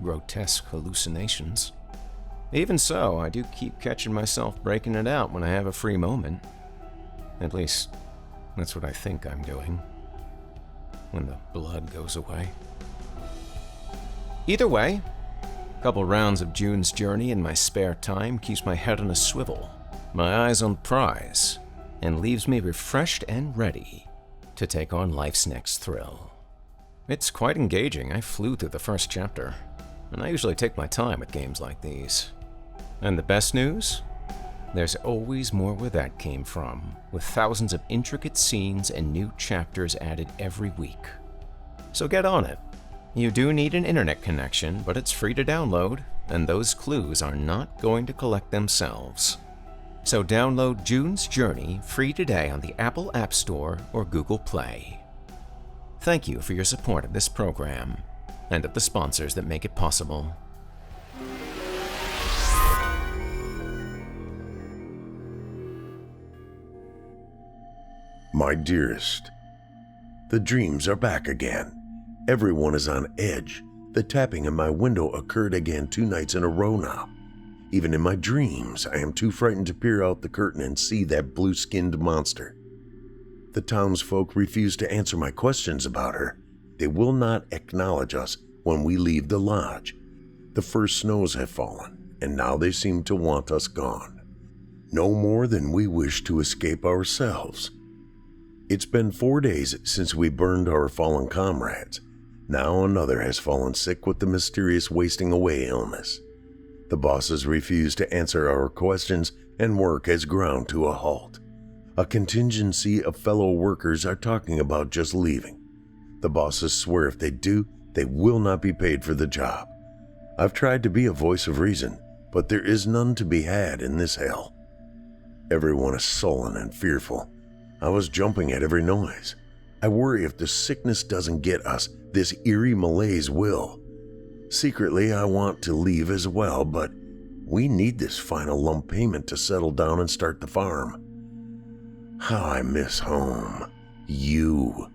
grotesque hallucinations. Even so, I do keep catching myself breaking it out when I have a free moment. At least, that's what I think I'm doing. When the blood goes away. Either way, a couple rounds of June's Journey in my spare time keeps my head on a swivel, my eyes on the prize, and leaves me refreshed and ready to take on life's next thrill. It's quite engaging. I flew through the first chapter, and I usually take my time with games like these. And the best news? There's always more where that came from, with thousands of intricate scenes and new chapters added every week. So get on it. You do need an internet connection, but it's free to download, and those clues are not going to collect themselves. So download June's Journey free today on the Apple App Store or Google Play. Thank you for your support of this program, and of the sponsors that make it possible. My dearest, the dreams are back again. Everyone is on edge. The tapping at my window occurred again 2 nights in a row now. Even in my dreams, I am too frightened to peer out the curtain and see that blue-skinned monster. The townsfolk refuse to answer my questions about her. They will not acknowledge us when we leave the lodge. The first snows have fallen, and now they seem to want us gone. no more than we wish to escape ourselves. It's been 4 days since we burned our fallen comrades. Now another has fallen sick with the mysterious wasting away illness. The bosses refuse to answer our questions and work has ground to a halt. A contingency of fellow workers are talking about just leaving. The bosses swear if they do, they will not be paid for the job. I've tried to be a voice of reason, but there is none to be had in this hell. Everyone is sullen and fearful. I was jumping at every noise. I worry if the sickness doesn't get us, this eerie malaise will. Secretly, I want to leave as well, but we need this final lump payment to settle down and start the farm. How I miss home. You.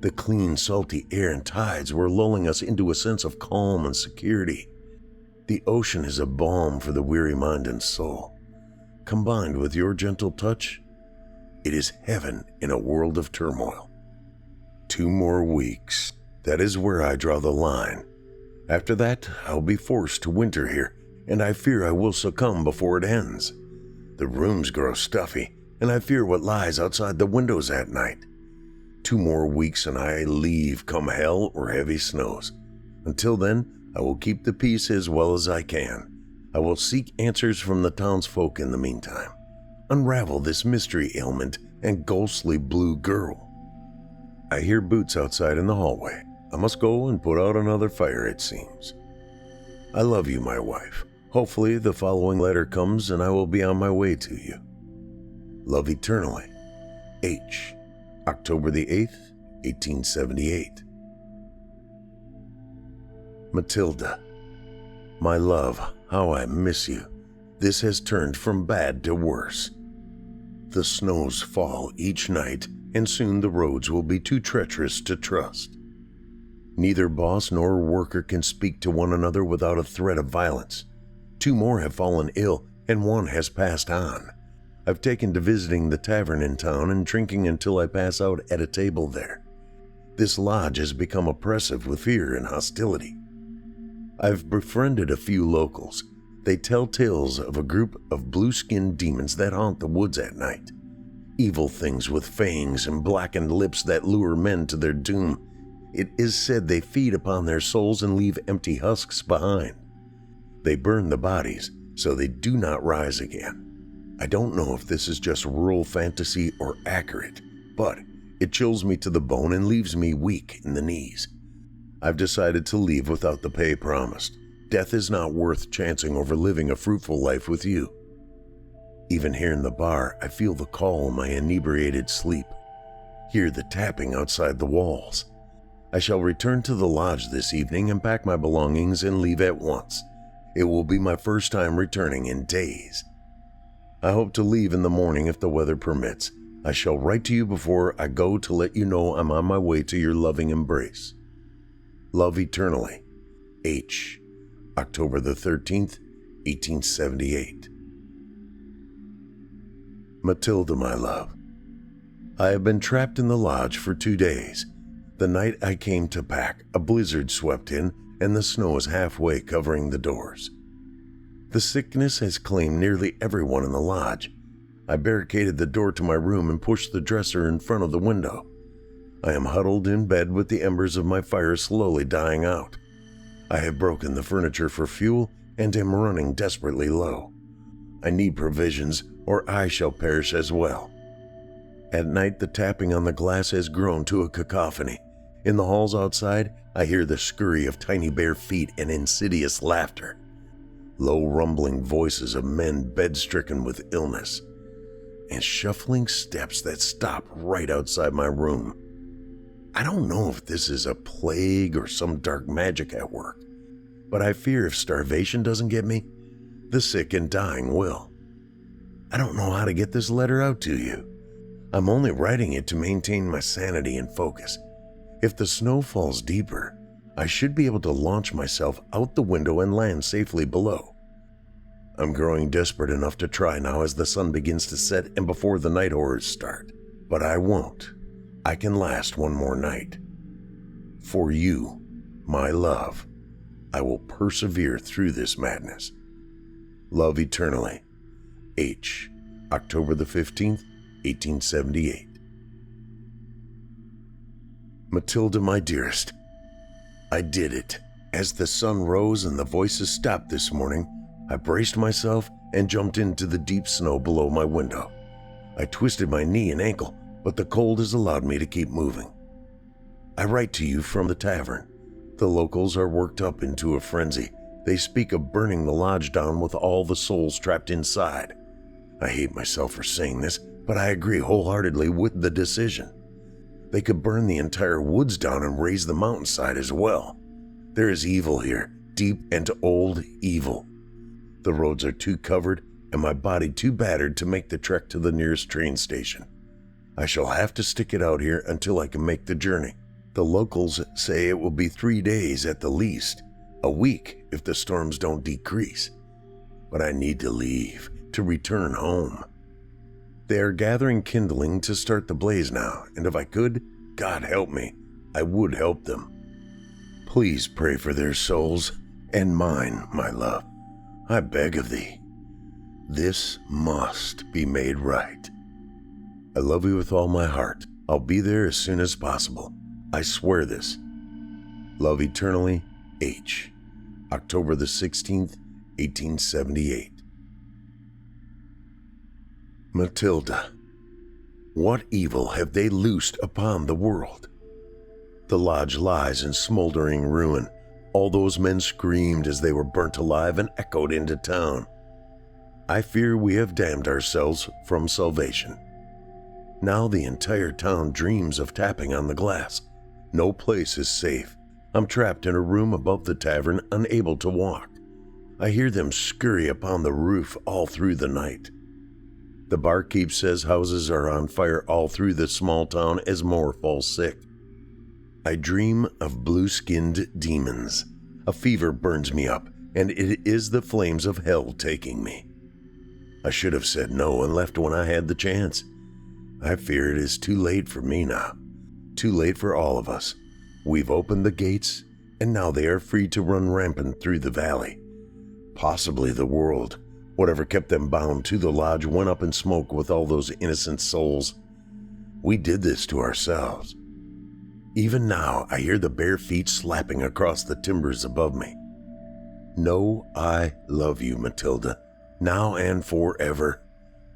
The clean, salty air and tides were lulling us into a sense of calm and security. The ocean is a balm for the weary mind and soul. Combined with your gentle touch, it is heaven in a world of turmoil. 2 more weeks. That is where I draw the line. After that, I'll be forced to winter here, and I fear I will succumb before it ends. The rooms grow stuffy, and I fear what lies outside the windows at night. 2 more weeks and I leave come hell or heavy snows. Until then, I will keep the peace as well as I can. I will seek answers from the townsfolk in the meantime. Unravel this mystery ailment and ghostly blue girl. I hear boots outside in the hallway. I must go and put out another fire, it seems. I love you, my wife. Hopefully the following letter comes and I will be on my way to you. Love eternally. H. October the 8th, 1878. Matilda. My love, how I miss you. This has turned from bad to worse. The snows fall each night, and soon the roads will be too treacherous to trust. Neither boss nor worker can speak to one another without a threat of violence. 2 more have fallen ill, and 1 has passed on. I've taken to visiting the tavern in town and drinking until I pass out at a table there. This lodge has become oppressive with fear and hostility. I've befriended a few locals. They tell tales of a group of blue-skinned demons that haunt the woods at night. Evil things with fangs and blackened lips that lure men to their doom. It is said they feed upon their souls and leave empty husks behind. They burn the bodies so they do not rise again. I don't know if this is just rural fantasy or accurate, but it chills me to the bone and leaves me weak in the knees. I've decided to leave without the pay promised. Death is not worth chancing over living a fruitful life with you. Even here in the bar, I feel the call in my inebriated sleep. Hear the tapping outside the walls. I shall return to the lodge this evening and pack my belongings and leave at once. It will be my first time returning in days. I hope to leave in the morning if the weather permits. I shall write to you before I go to let you know I'm on my way to your loving embrace. Love eternally. H. October the 13th, 1878. Matilda, my love. I have been trapped in the lodge for 2 days. The night I came to pack, a blizzard swept in and the snow is halfway covering the doors. The sickness has claimed nearly everyone in the lodge. I barricaded the door to my room and pushed the dresser in front of the window. I am huddled in bed with the embers of my fire slowly dying out. I have broken the furniture for fuel and am running desperately low. I need provisions or I shall perish as well. At night, the tapping on the glass has grown to a cacophony. In the halls outside, I hear the scurry of tiny bare feet and insidious laughter. Low rumbling voices of men bed-stricken with illness, and shuffling steps that stop right outside my room. I don't know if this is a plague or some dark magic at work, but I fear if starvation doesn't get me, the sick and dying will. I don't know how to get this letter out to you. I'm only writing it to maintain my sanity and focus. If the snow falls deeper, I should be able to launch myself out the window and land safely below. I'm growing desperate enough to try now as the sun begins to set and before the night horrors start, but I won't. I can last 1 more night. For you, my love, I will persevere through this madness. Love eternally. H. October the 15th, 1878. Matilda, my dearest, I did it. As the sun rose and the voices stopped this morning, I braced myself and jumped into the deep snow below my window. I twisted my knee and ankle, but the cold has allowed me to keep moving. I write to you from the tavern. The locals are worked up into a frenzy. They speak of burning the lodge down with all the souls trapped inside. I hate myself for saying this, but I agree wholeheartedly with the decision. They could burn the entire woods down and raise the mountainside as well. There is evil here, deep and old evil. The roads are too covered and my body too battered to make the trek to the nearest train station. I shall have to stick it out here until I can make the journey. The locals say it will be 3 days at the least, a week if the storms don't decrease. But I need to leave, to return home. They are gathering kindling to start the blaze now, and if I could, God help me, I would help them. Please pray for their souls, and mine, my love. I beg of thee. This must be made right. I love you with all my heart. I'll be there as soon as possible. I swear this. Love eternally, H. October the 16th, 1878. Matilda, what evil have they loosed upon the world? The lodge lies in smoldering ruin. All those men screamed as they were burnt alive and echoed into town. I fear we have damned ourselves from salvation. Now the entire town dreams of tapping on the glass. No place is safe. I'm trapped in a room above the tavern, unable to walk. I hear them scurry upon the roof all through the night. The barkeep says houses are on fire all through the small town as more fall sick. I dream of blue-skinned demons. A fever burns me up, and it is the flames of hell taking me. I should have said no and left when I had the chance. I fear it is too late for me now. Too late for all of us. We've opened the gates, and now they are free to run rampant through the valley. Possibly the world, whatever kept them bound to the lodge, went up in smoke with all those innocent souls. We did this to ourselves. Even now, I hear the bare feet slapping across the timbers above me. Know I love you, Matilda, now and forever.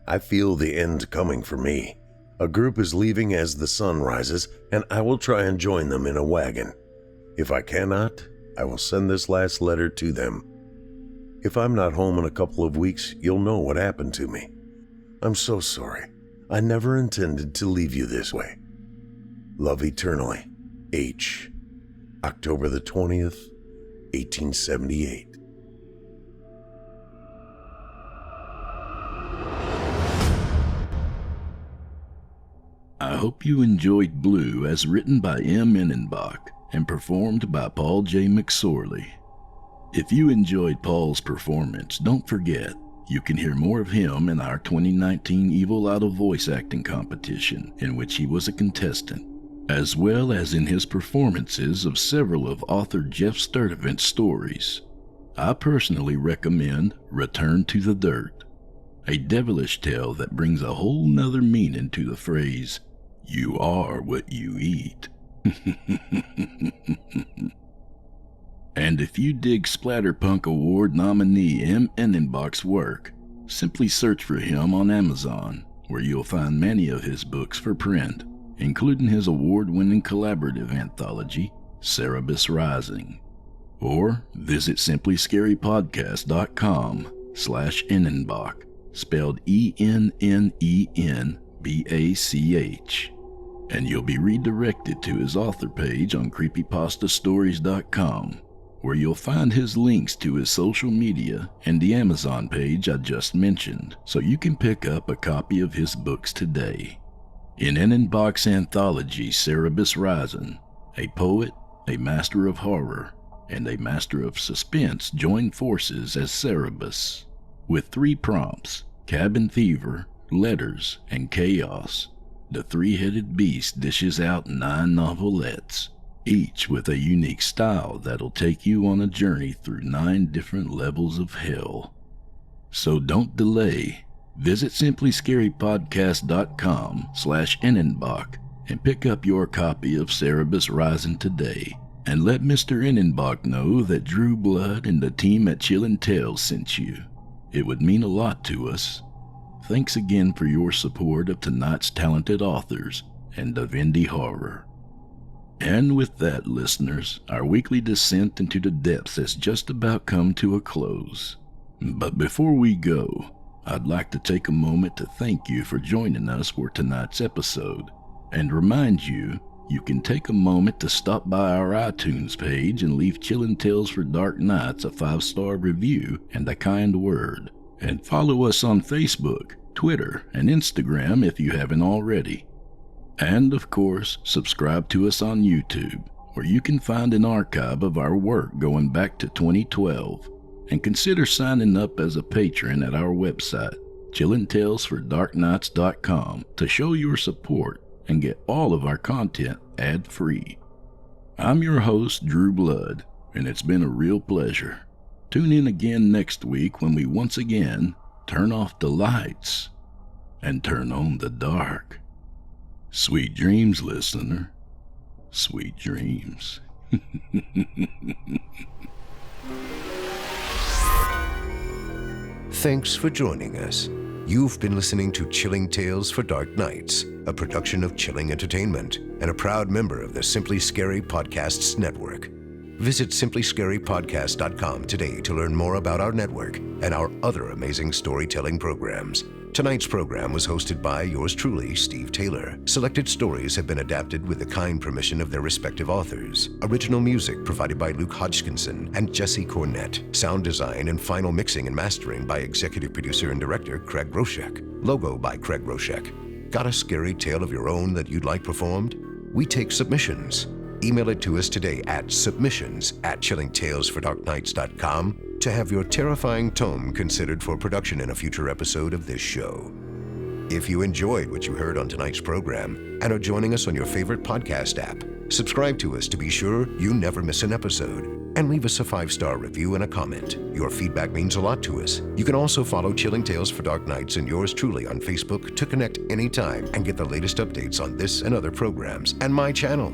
I feel the end coming for me. A group is leaving as the sun rises, and I will try and join them in a wagon. If I cannot, I will send this last letter to them. If I'm not home in a couple of weeks, you'll know what happened to me. I'm so sorry. I never intended to leave you this way. Love eternally, H. October the 20th, 1878. I hope you enjoyed Blue as written by M. Ennenbach and performed by Paul J. McSorley. If you enjoyed Paul's performance, don't forget, you can hear more of him in our 2019 Evil Out of Voice Acting competition, in which he was a contestant, as well as in his performances of several of author Jeff Sturdivant's stories. I personally recommend Return to the Dirt, a devilish tale that brings a whole nother meaning to the phrase, "You are what you eat." And if you dig Splatterpunk Award nominee M. Ennenbach's work, simply search for him on Amazon, where you'll find many of his books for print, including his award-winning collaborative anthology, Cerebus Rising. Or visit simplyscarypodcast.com/Ennenbach, spelled ENNENBACH, and you'll be redirected to his author page on creepypastastories.com, where you'll find his links to his social media and the Amazon page I just mentioned, so you can pick up a copy of his books today. In Ennenbach's anthology Cerebus Rising, a poet, a master of horror, and a master of suspense join forces as Cerebus. With 3 prompts, cabin fever, letters, and chaos, the three-headed beast dishes out 9 novelettes, each with a unique style that'll take you on a journey through 9 different levels of hell. So don't delay. Visit simplyscarypodcast.com/Ennenbach and pick up your copy of Cerebus Rising today. And let Mr. Ennenbach know that Drew Blood and the team at Chillin' Tales sent you. It would mean a lot to us. Thanks again for your support of tonight's talented authors and of indie horror. And with that, listeners, our weekly descent into the depths has just about come to a close. But before we go, I'd like to take a moment to thank you for joining us for tonight's episode, and remind you, you can take a moment to stop by our iTunes page and leave Chillin' Tales for Dark Nights a 5-star review and a kind word, and follow us on Facebook, Twitter, and Instagram if you haven't already. And of course, subscribe to us on YouTube, where you can find an archive of our work going back to 2012, and consider signing up as a patron at our website, chillintalesfordarknights.com, to show your support and get all of our content ad-free. I'm your host, Drew Blood, and it's been a real pleasure. Tune in again next week when we once again turn off the lights and turn on the dark. Sweet dreams, listener. Sweet dreams. Thanks for joining us. You've been listening to Chilling Tales for Dark Nights, a production of Chilling Entertainment and a proud member of the Simply Scary Podcasts Network. Visit simplyscarypodcast.com today to learn more about our network and our other amazing storytelling programs. Tonight's program was hosted by yours truly, Steve Taylor. Selected stories have been adapted with the kind permission of their respective authors. Original music provided by Luke Hodgkinson and Jesse Cornett. Sound design and final mixing and mastering by executive producer and director Craig Roshek. Logo by Craig Roshek. Got a scary tale of your own that you'd like performed? We take submissions. Email it to us today at submissions@chillingtalesfordarknights.com to have your terrifying tome considered for production in a future episode of this show. If you enjoyed what you heard on tonight's program and are joining us on your favorite podcast app, subscribe to us to be sure you never miss an episode, and leave us a 5-star review and a comment. Your feedback means a lot to us. You can also follow Chilling Tales for Dark Nights and yours truly on Facebook to connect anytime and get the latest updates on this and other programs and my channel.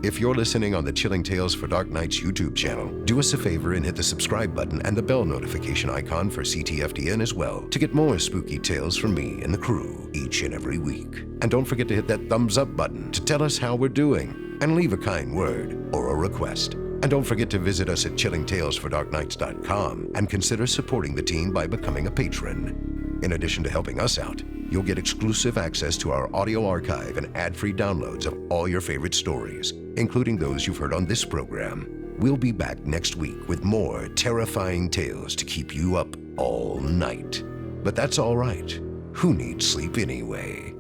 If you're listening on the Chilling Tales for Dark Nights YouTube channel, do us a favor and hit the subscribe button and the bell notification icon for CTFDN as well to get more spooky tales from me and the crew each and every week. And don't forget to hit that thumbs up button to tell us how we're doing and leave a kind word or a request. And don't forget to visit us at chillingtalesfordarknights.com and consider supporting the team by becoming a patron. In addition to helping us out, you'll get exclusive access to our audio archive and ad-free downloads of all your favorite stories, including those you've heard on this program. We'll be back next week with more terrifying tales to keep you up all night. But that's all right. Who needs sleep anyway?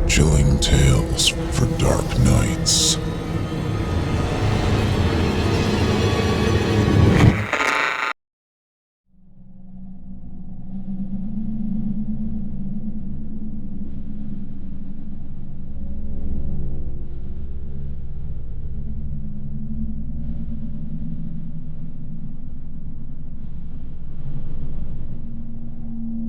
Chilling Tales for Dark Nights.